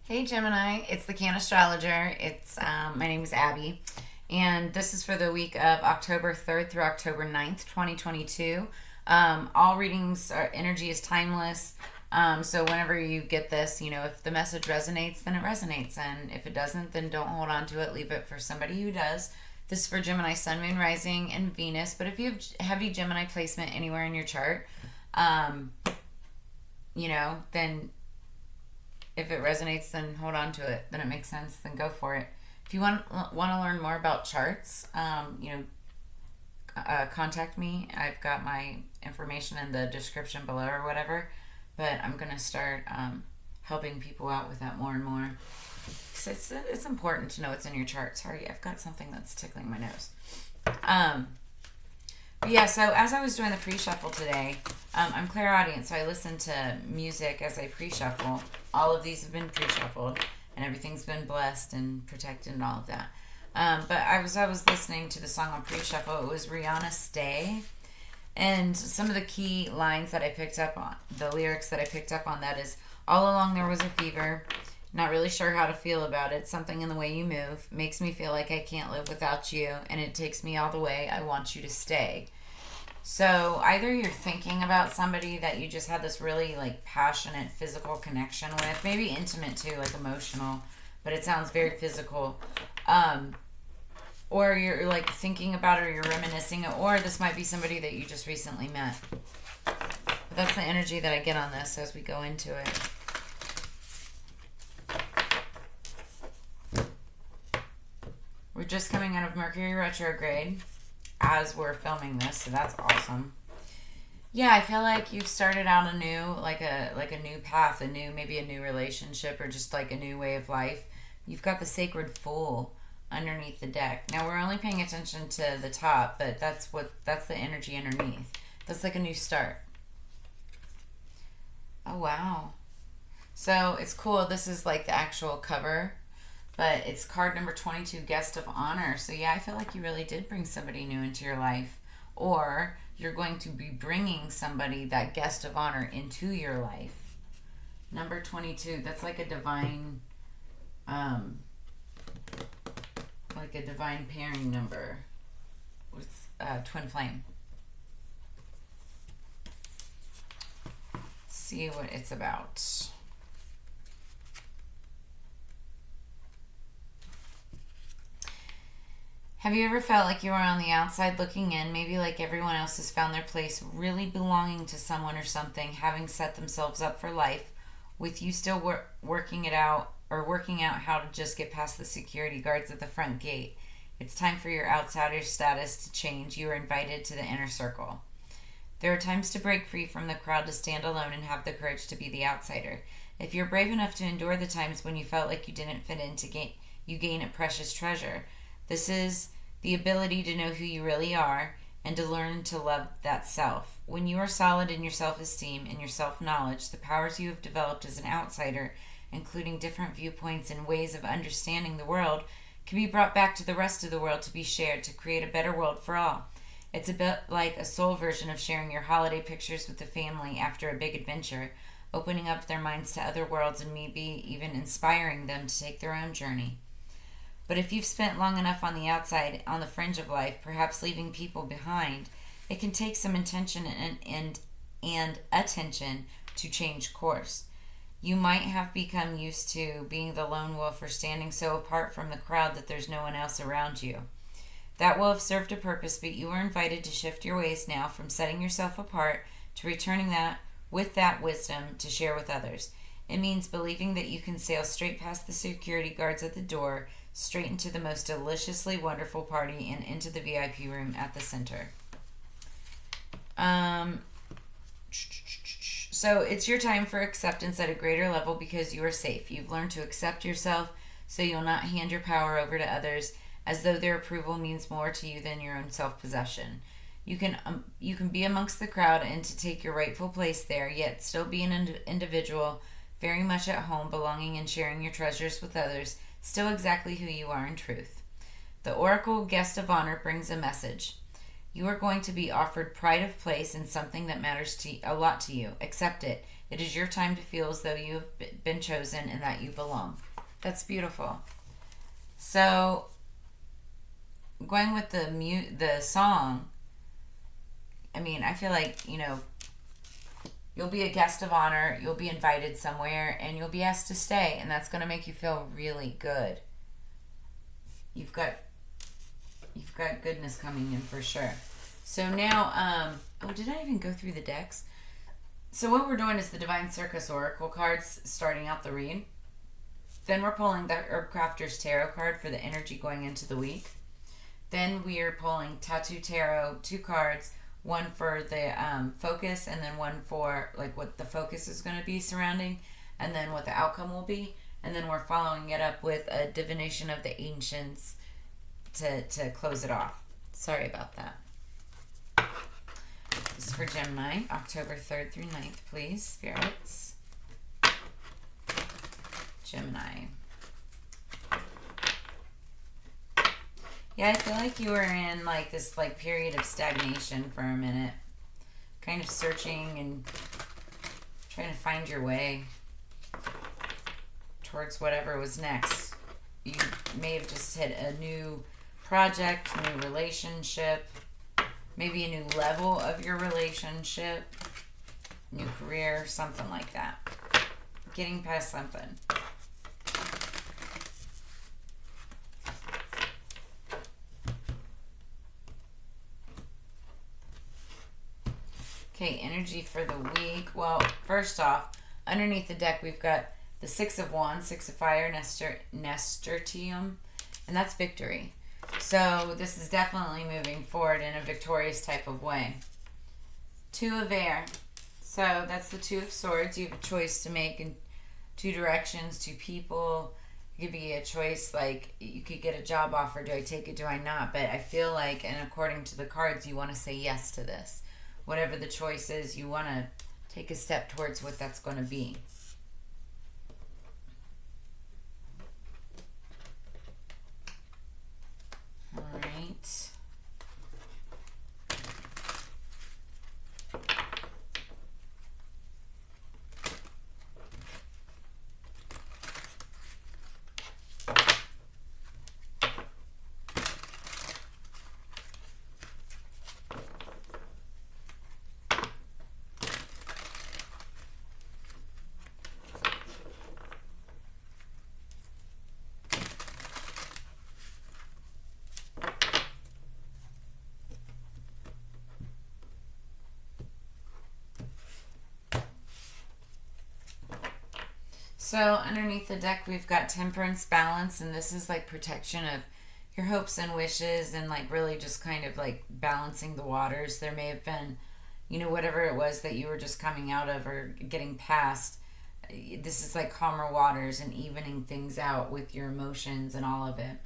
Hey Gemini, it's the Cannastrologer. It's my name is Abby, and this is for the week of October 3rd through October 9th, 2022. All readings are energy is timeless. So whenever you get this, if the message resonates, then it resonates, and if it doesn't, then don't hold on to it. Leave it for somebody who does. This is for Gemini, Sun, Moon, Rising, and Venus. But if you have heavy Gemini placement anywhere in your chart, um, then if it resonates, then hold on to it. Then it makes sense. Then go for it. If you want to learn more about charts, contact me. I've got my information in the description below or whatever. But I'm gonna start helping people out with that more and more. So it's important to know what's in your chart. Sorry, I've got something that's tickling my nose. But yeah, so as I was doing the pre-shuffle today, I'm clairaudient, so I listen to music as I pre-shuffle. All of these have been pre-shuffled, and everything's been blessed and protected and all of that. But I was listening to the song on pre-shuffle. It was Rihanna's Stay. And some of the key lines that I picked up on, the lyrics that I picked up on that is, all along there was a fever, not really sure how to feel about it. Something in the way you move makes me feel like I can't live without you, and it takes me all the way. I want you to stay. So either you're thinking about somebody that you just had this really like passionate physical connection with, maybe intimate too, like emotional, but it sounds very physical. Or you're like thinking about it, or you're reminiscing, or this might be somebody that you just recently met. But that's the energy that I get on this as we go into it. We're just coming out of Mercury retrograde as we're filming this, so that's awesome. Yeah, I feel like you've started out a new, like a new path, maybe a new relationship, or just like a new way of life. You've got the Sacred Fool underneath the deck. Now we're only paying attention to the top, but that's the energy underneath. That's like a new start. Oh wow. So it's cool. This is like the actual cover, but it's card number 22, Guest of Honor. So yeah, I feel like you really did bring somebody new into your life, or you're going to be bringing somebody, that guest of honor, into your life. Number 22, that's like a divine pairing number with twin flame. Let's see what it's about. Have you ever felt like you were on the outside looking in, maybe like everyone else has found their place, really belonging to someone or something, having set themselves up for life, with you still working it out, or working out how to just get past the security guards at the front gate? It's time for your outsider status to change. You are invited to the inner circle. There are times to break free from the crowd, to stand alone and have the courage to be the outsider. If you're brave enough to endure the times when you felt like you didn't fit in, you gain a precious treasure. This is the ability to know who you really are and to learn to love that self. When you are solid in your self-esteem and your self-knowledge, the powers you have developed as an outsider, including different viewpoints and ways of understanding the world, can be brought back to the rest of the world to be shared, to create a better world for all. It's a bit like a soul version of sharing your holiday pictures with the family after a big adventure, opening up their minds to other worlds and maybe even inspiring them to take their own journey. But if you've spent long enough on the outside, on the fringe of life, perhaps leaving people behind, it can take some intention and attention to change course. You might have become used to being the lone wolf, or standing so apart from the crowd that there's no one else around you. That will have served a purpose, but you are invited to shift your ways now, from setting yourself apart to returning that with that wisdom to share with others. It means believing that you can sail straight past the security guards at the door, straight into the most deliciously wonderful party, and into the VIP room at the center. So it's your time for acceptance at a greater level, because you are safe. You've learned to accept yourself, so you'll not hand your power over to others as though their approval means more to you than your own self-possession. You can be amongst the crowd and to take your rightful place there, yet still be an individual, very much at home, belonging and sharing your treasures with others, still exactly who you are in truth. The Oracle Guest of Honor brings a message. You are going to be offered pride of place in something that matters a lot to you. Accept it. It is your time to feel as though you've been chosen and that you belong. That's beautiful. So, going with the song, I mean, I feel like, you'll be a guest of honor, you'll be invited somewhere, and you'll be asked to stay, and that's going to make you feel really good. You've got goodness coming in for sure. So now, did I even go through the decks? So what we're doing is the Divine Circus Oracle cards starting out the read. Then we're pulling the Herbcrafters Tarot card for the energy going into the week. Then we are pulling Tattoo Tarot, 2 cards, one for the focus, and then one for like what the focus is going to be surrounding, and then what the outcome will be. And then we're following it up with a Divination of the Ancients to close it off. Sorry about that. This is for Gemini, October 3rd through 9th, please, spirits. Gemini. Yeah, I feel like you were in like this like period of stagnation for a minute. Kind of searching and trying to find your way towards whatever was next. You may have just hit a new project, new relationship, maybe a new level of your relationship, new career, something like that. Getting past something. Okay, energy for the week. Well, first off, underneath the deck, we've got the 6 of Wands, 6 of Fire, Nasturtium, and that's victory. So this is definitely moving forward in a victorious type of way. 2 of Air. So that's the 2 of Swords. You have a choice to make in 2 directions, 2 people. It could be a choice like you could get a job offer. Do I take it? Do I not? But I feel like, and according to the cards, you want to say yes to this. Whatever the choice is, you want to take a step towards what that's going to be. All right. So underneath the deck, we've got Temperance, Balance, and this is like protection of your hopes and wishes and like really just kind of like balancing the waters. There may have been, whatever it was that you were just coming out of or getting past. This is like calmer waters and evening things out with your emotions and all of it.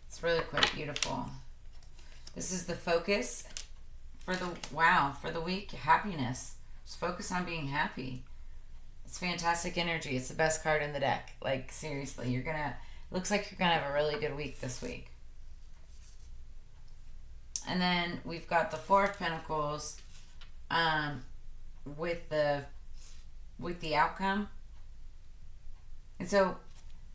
It's really quite beautiful. This is the focus for the week. Happiness. Just focus on being happy. It's fantastic energy. It's the best card in the deck. Like, seriously, looks like you're going to have a really good week this week. And then we've got the 4 of Pentacles with the outcome. And so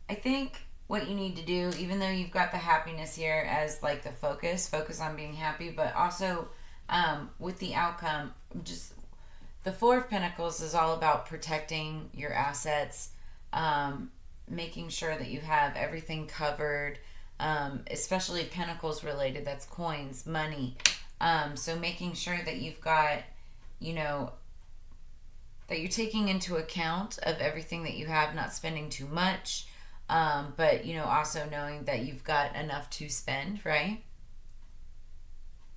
I think what you need to do, even though you've got the happiness here as like the focus on being happy, but also with the outcome, just the 4 of Pentacles is all about protecting your assets, making sure that you have everything covered, especially Pentacles related. That's coins, money. So making sure that you've got, that you're taking into account of everything that you have, not spending too much, but, also knowing that you've got enough to spend, right?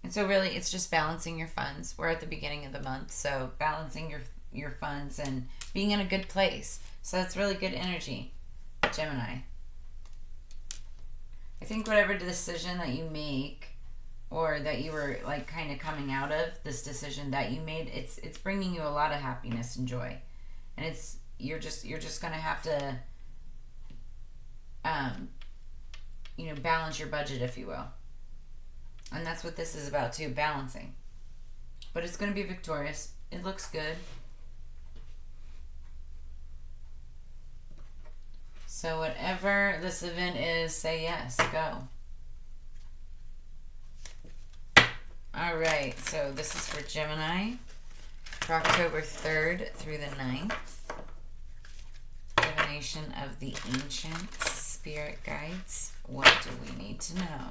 And so really it's just balancing your funds. We're at the beginning of the month, so balancing your funds and being in a good place. So that's really good energy, Gemini. I think whatever decision that you make or that you were like kind of coming out of, this decision that you made, it's bringing you a lot of happiness and joy. And you're just going to have to balance your budget, if you will. And that's what this is about too, balancing. But it's going to be victorious. It looks good. So whatever this event is, say yes. Go. Alright, so this is for Gemini for October 3rd through the 9th. Divination of the Ancient Spirit Guides. What do we need to know?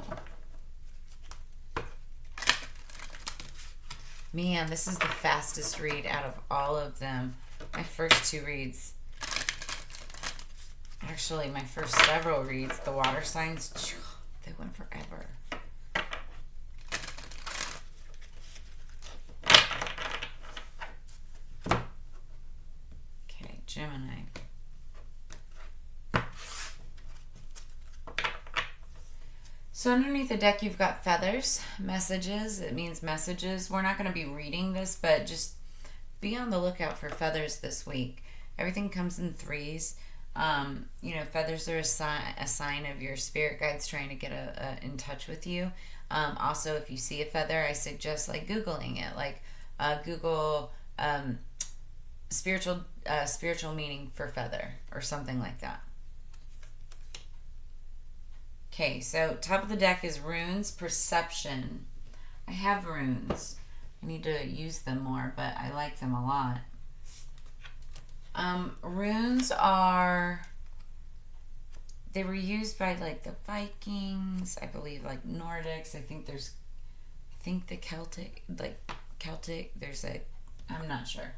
Man, this is the fastest read out of all of them. My first two reads. Actually, my first several reads, the water signs, they went forever. Okay, Gemini. So underneath the deck, you've got feathers, messages. It means messages. We're not going to be reading this, but just be on the lookout for feathers this week. Everything comes in threes. Feathers are a sign of your spirit guides trying to get in touch with you. Also, if you see a feather, I suggest Googling it. Google spiritual meaning for feather or something like that. Okay, so top of the deck is runes, perception. I have runes. I need to use them more, but I like them a lot. Runes they were used by the Vikings, I believe, Nordics. I think the Celtic, I'm not sure.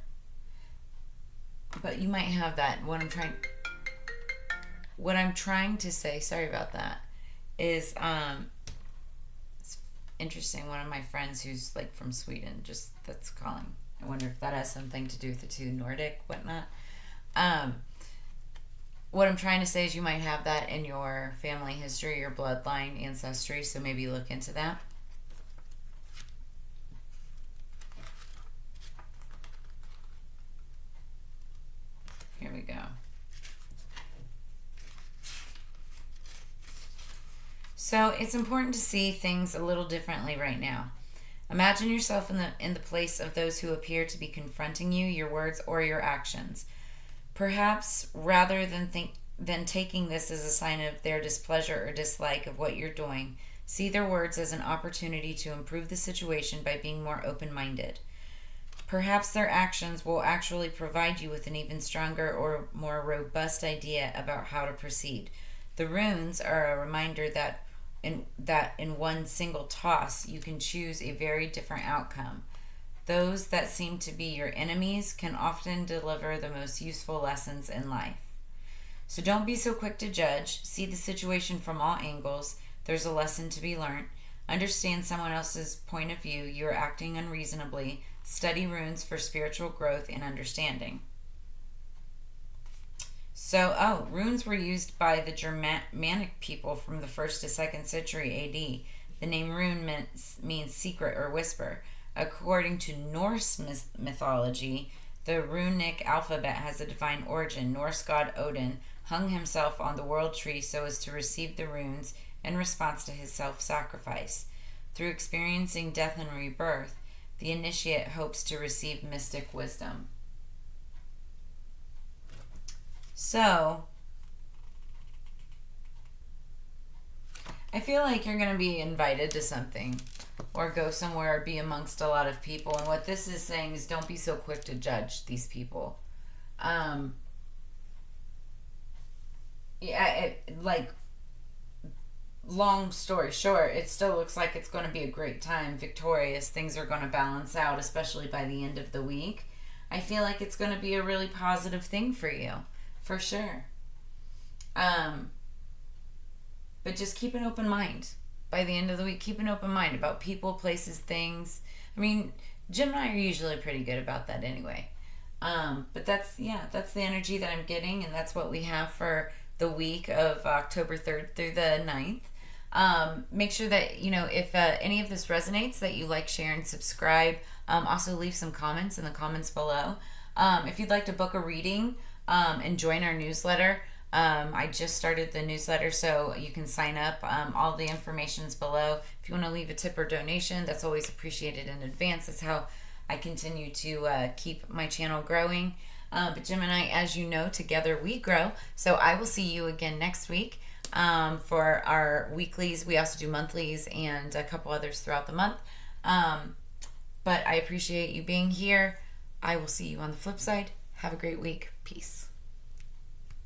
But you might have that. What I'm trying to say, sorry about that, is it's interesting. One of my friends who's from Sweden, that's calling. I wonder if that has something to do with the two Nordic whatnot. What I'm trying to say is you might have that in your family history, your bloodline, ancestry, so maybe look into that. Here we go. So it's important to see things a little differently right now. Imagine yourself in the place of those who appear to be confronting you, your words or your actions. Perhaps rather than taking this as a sign of their displeasure or dislike of what you're doing, see their words as an opportunity to improve the situation by being more open-minded. Perhaps their actions will actually provide you with an even stronger or more robust idea about how to proceed. The runes are a reminder that in one single toss you can choose a very different outcome. Those that seem to be your enemies can often deliver the most useful lessons in life. So don't be so quick to judge. See the situation from all angles. There's a lesson to be learned. Understand someone else's point of view. You are acting unreasonably. Study runes for spiritual growth and understanding. So, runes were used by the Germanic people from the 1st to 2nd century AD. The name rune means secret or whisper. According to Norse mythology, the runic alphabet has a divine origin. Norse god Odin hung himself on the world tree so as to receive the runes in response to his self-sacrifice. Through experiencing death and rebirth, the initiate hopes to receive mystic wisdom. So, I feel like you're going to be invited to something or go somewhere or be amongst a lot of people. And what this is saying is don't be so quick to judge these people. Long story short, it still looks like it's going to be a great time, victorious. Things are going to balance out, especially by the end of the week. I feel like it's going to be a really positive thing for you, for sure. But just keep an open mind. By the end of the week, keep an open mind about people, places, things. I mean, Gemini are usually pretty good about that anyway. But that's the energy that I'm getting, and that's what we have for the week of October 3rd through the 9th. Make sure that, if any of this resonates, that you like, share, and subscribe. Also leave some comments in the comments below. If you'd like to book a reading and join our newsletter, I just started the newsletter, so you can sign up. All the information's below. If you want to leave a tip or donation, that's always appreciated in advance. That's how I continue to keep my channel growing. But Gemini, as you know, together we grow. So I will see you again next week for our weeklies. We also do monthlies and a couple others throughout the month. But I appreciate you being here. I will see you on the flip side. Have a great week. Peace.